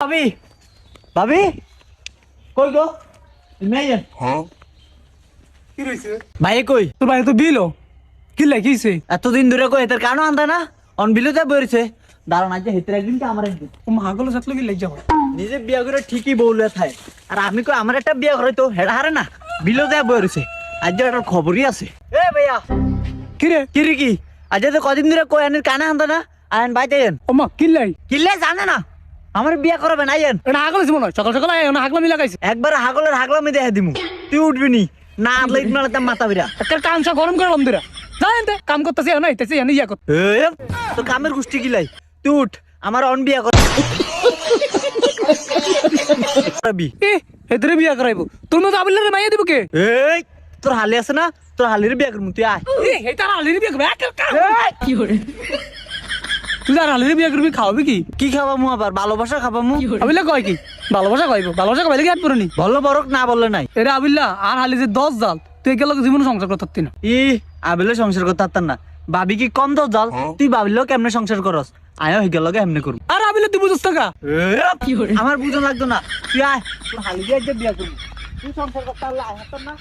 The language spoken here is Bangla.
ভাবি ভাবি কই গো মেয়ে হ্যাঁ কি রইছে ভাই কই তোর ভাই তো বিলো কি লাগিয়েছে এতদিন ধরে কই এটার কানো আনতা না অন বিলুতে বইছে দাঁড়ান আজ হেতের একদিন কি আমার একদিন ও মাগলো সাথে কি লাগ যাবে নিজে বিয়া করে ঠিকই বউলে থাই আর আমি কই আমার একটা বিয়া করে তো হেডা হারে না বিলুতে বইছে আজ একটা খবরই আছে এ ভাইয়া কি রে কি রে কি আজ তো কদিন ধরে কই আনির কানা আনতা না আইন বাইতে যান ও মা কি লাই কিল্লে জানে না আমার বিয়া করবে না আইন এটা হাগল আছে মনে হয় সকাল সকাল আয় না হাগলা মিলা গাইছে একবার হাগলের হাগলামি দেখে দিমু তুই উঠবি নি না আদলে ইটমালে তার মাথা বিরা একটা কামসা গরম করে লমদিরা যাই এনতে কাম করতেছে না আইতেছে এনে ইয়া কর এ তো কামের গোষ্ঠী কিলাই তুই উঠ আমার অন বিয়া কর রবি এ এদরে বিয়া করাইবো তোর মতো আবিলের মাইয়া দিব কে এই তোর হালি আছে না তোর হালির বিয়া করবো তুই আয় এ এটা আলির বিয়া করবে কি করে তুই আর আলির বিয়া করবি খাওয়াবি কি কি খাবামু আবার ভালোবাসা খাবামু আবিল্লা কয় কি ভালোবাসা কইবো ভালোবাসা কইলে কি হাত পুরনি বললো বরক না বললে নাই এরা আবিল্লা আর হালি যে 10 জাল তুই গেল জীবন সংসার করতে পারতি না ই আবিলে সংসার করতে পারতাম না ভাবি কি কম তো জল তুই ভাবিলেও কেমনে সংসার করস আয়ও হয়ে গেল এমনি করবো আর আবিল্লা তুই বুঝছ টাকা আমার বুঝন লাগতো না তুই আয় তোর হালি দিয়ে আজকে বিয়া করবি তুই সংসার করতে পারলে আয় হাতার না